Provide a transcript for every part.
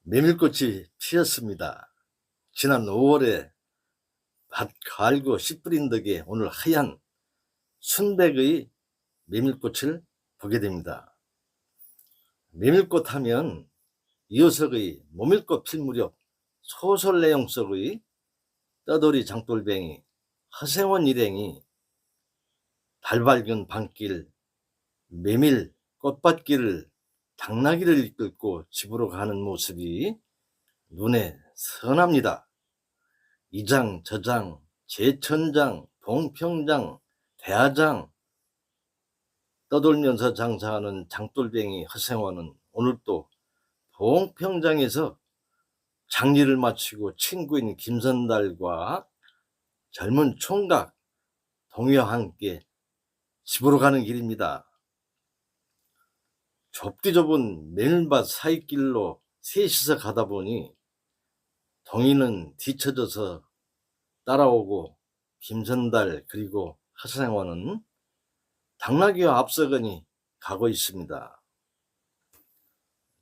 메밀꽃이 피었습니다. 지난 5월에 밭 갈고 씨 뿌린 덕에 오늘 하얀 순백의 메밀꽃을 보게 됩니다. 메밀꽃 하면 이효석의 모밀꽃 필 무렵 소설 내용 속의 떠돌이 장돌뱅이 허생원 일행이 달 밝은 밤길 메밀 꽃밭길을 당나귀를 이끌고 집으로 가는 모습이 눈에 선합니다. 이장, 저장, 제천장, 동평장, 대하장 떠돌면서 장사하는 장돌뱅이 허생원은 오늘 또 동평장에서 장리를 마치고 친구인 김선달과 젊은 총각 동희와 함께 집으로 가는 길입니다. 좁디 좁은 메밀밭 사이길로 셋이서 가다 보니 동희는 뒤쳐져서 따라오고 김선달 그리고 허생원은 당나귀와 앞서거니 가고 있습니다.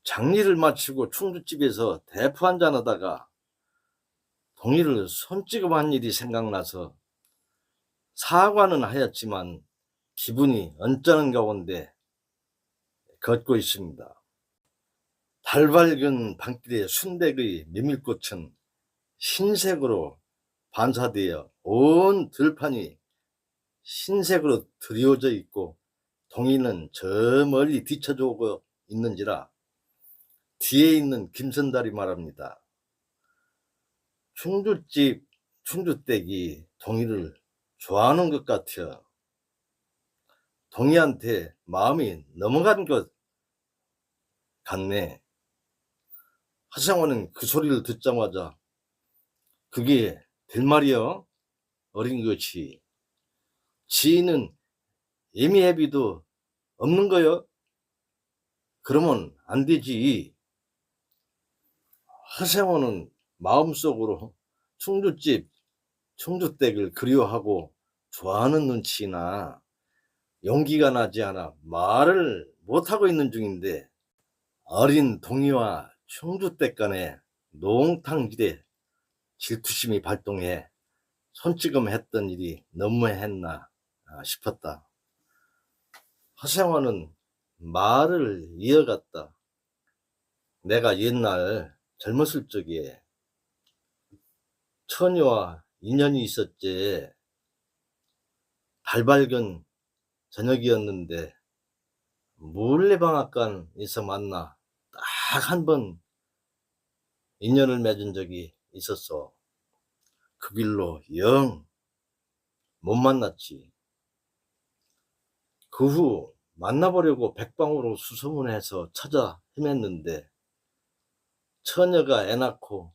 장리를 마치고 충주집에서 대포 한잔하다가 동희를 손찌검한 일이 생각나서 사과는 하였지만 기분이 언짢은 가운데 걷고 있습니다. 달 밝은 밤길의 순백의 메밀꽃은 흰색으로 반사되어 온 들판이 흰색으로 드리워져 있고 동희는 저 멀리 뒤쳐져 오고 있는지라 뒤에 있는 김선달이 말합니다. 충주집 충주댁이 동희를 좋아하는 것 같아. 동희한테 마음이 넘어간 것 같네. 허생원은 그 소리를 듣자마자 그게 될 말이여. 어린 것이 지인은 예미해비도 없는 거요. 그러면 안 되지. 허생원은 마음속으로 충주집 충주댁을 그리워하고 좋아하는 눈치나 용기가 나지 않아 말을 못하고 있는 중인데 어린 동희와 충주댁 간의 농탕질에 질투심이 발동해 손찌검했던 일이 너무했나 싶었다. 허생원은 말을 이어갔다. 내가 옛날 젊었을 적에 처녀와 인연이 있었지. 달 밝은 저녁이었는데 물레방앗간에서 만나 딱 한 번 인연을 맺은 적이 있었어. 그 길로 영 못 만났지. 그 후 만나보려고 백방으로 수소문해서 찾아 헤맸는데 처녀가 애 낳고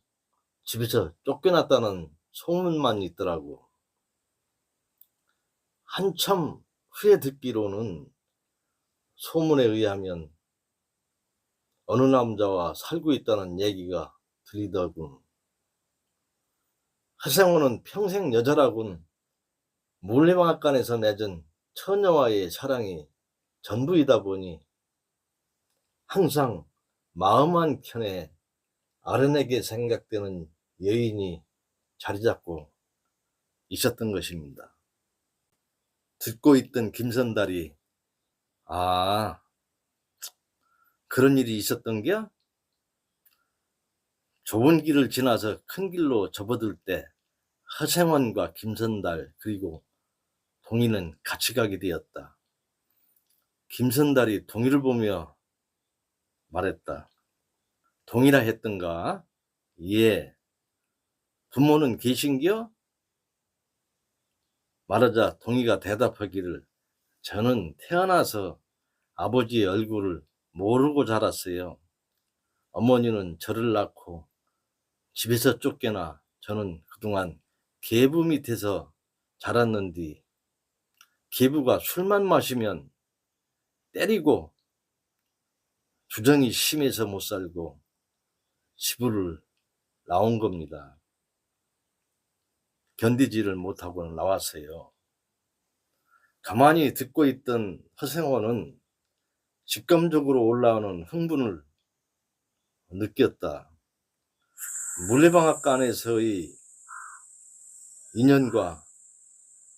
집에서 쫓겨났다는 소문만 있더라고. 한참 후에 듣기로는 소문에 의하면 어느 남자와 살고 있다는 얘기가 들리더군. 허생원은 평생 여자라곤 물레방앗간에서 맺은 처녀와의 사랑이 전부이다 보니 항상 마음 한켠에 아련하게 생각되는 여인이 자리 잡고 있었던 것입니다. 듣고 있던 김선달이 그런 일이 있었던겨? 좁은 길을 지나서 큰 길로 접어들 때 허생원과 김선달 그리고 동희는 같이 가게 되었다. 김선달이 동희를 보며 말했다. 동희라 했던가? 예. 부모는 계신겨? 말하자 동희가 대답하기를 저는 태어나서 아버지의 얼굴을 모르고 자랐어요. 어머니는 저를 낳고 집에서 쫓겨나 저는 그동안 계부 밑에서 자랐는데 계부가 술만 마시면 때리고 주정이 심해서 못 살고 집을 나온 겁니다. 견디지를 못하고 나왔어요. 가만히 듣고 있던 허생원은 직감적으로 올라오는 흥분을 느꼈다. 물레방앗간에서의 인연과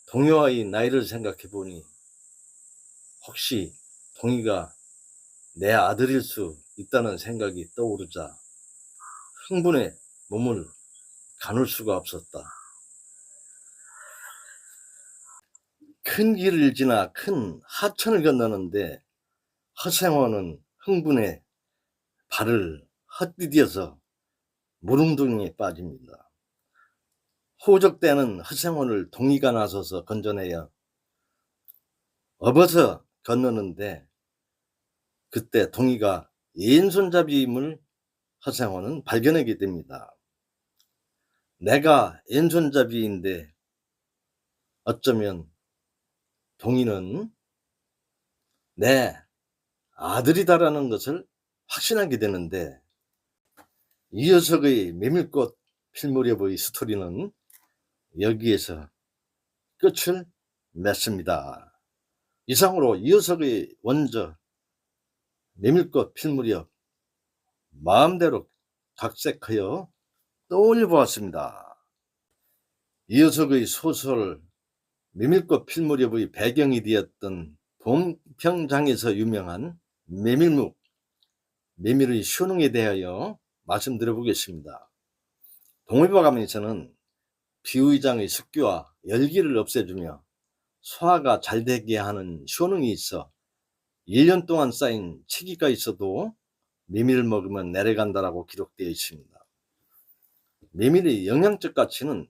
동요와의 나이를 생각해 보니 혹시 동이가 내 아들일 수 있다는 생각이 떠오르자 흥분에 몸을 가눌 수가 없었다. 큰 길을 지나 큰 하천을 건너는데 허생원은 흥분에 발을 헛디뎌서 물웅덩이에 빠집니다. 호적되는 허생원을 동이가 나서서 건져내어 업어서 건너는데 그때 동이가 왼손잡이임을 허생원은 발견하게 됩니다. 내가 왼손잡이인데 어쩌면 동이는 내 아들이다라는 것을 확신하게 되는데 이 녀석의 메밀꽃 필 무렵의 스토리는 여기에서 끝을 맺습니다. 이상으로 이 녀석의 원저 메밀꽃 필 무렵 마음대로 각색하여 떠올려 보았습니다. 이 녀석의 소설 메밀꽃 필 무렵의 배경이 되었던 봄평장에서 유명한 메밀묵, 메밀의 효능에 대하여 말씀드려 보겠습니다. 동의보감에서는 비위장의 습기와 열기를 없애주며 소화가 잘 되게 하는 효능이 있어 1년 동안 쌓인 체기가 있어도 메밀을 먹으면 내려간다라고 기록되어 있습니다. 메밀의 영양적 가치는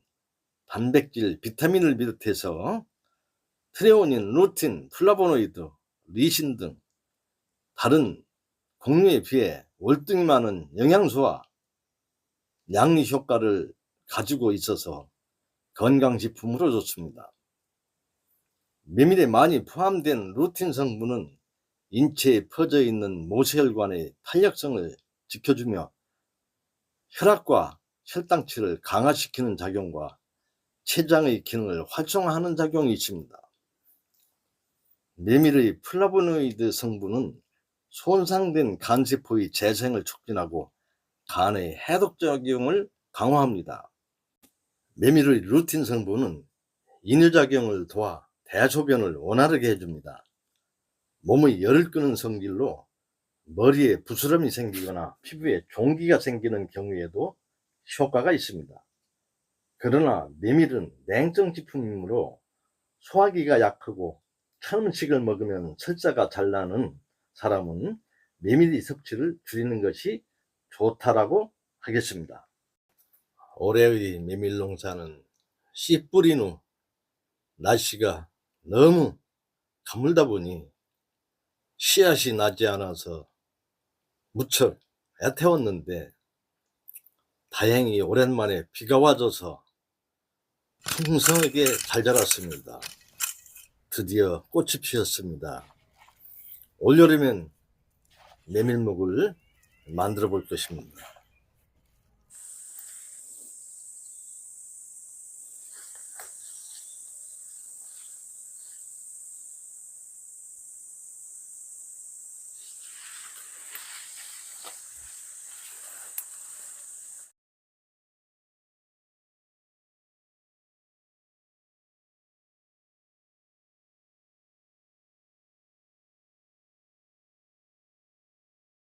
단백질, 비타민을 비롯해서 트레오닌, 루틴, 플라보노이드, 리신 등 다른 곡류에 비해 월등히 많은 영양소와 양리 효과를 가지고 있어서 건강식품으로 좋습니다. 메밀에 많이 포함된 루틴 성분은 인체에 퍼져 있는 모세혈관의 탄력성을 지켜주며 혈압과 혈당치를 강화시키는 작용과 췌장의 기능을 활성화하는 작용이 있습니다. 메밀의 플라보노이드 성분은 손상된 간세포의 재생을 촉진하고 간의 해독작용을 강화합니다. 메밀의 루틴 성분은 이뇨작용을 도와 대소변을 원활하게 해줍니다. 몸의 열을 끄는 성질로 머리에 부스럼이 생기거나 피부에 종기가 생기는 경우에도 효과가 있습니다. 그러나 메밀은 냉정식품이므로 소화기가 약하고 찬 음식을 먹으면 설사가 잘 나는 사람은 메밀 섭취를 줄이는 것이 좋다라고 하겠습니다. 올해의 메밀 농사는 씨 뿌린 후 날씨가 너무 가물다 보니 씨앗이 나지 않아서 무척 애태웠는데 다행히 오랜만에 비가 와줘서 풍성하게 잘 자랐습니다. 드디어 꽃이 피었습니다. 올여름엔 메밀묵을 만들어 볼 것입니다.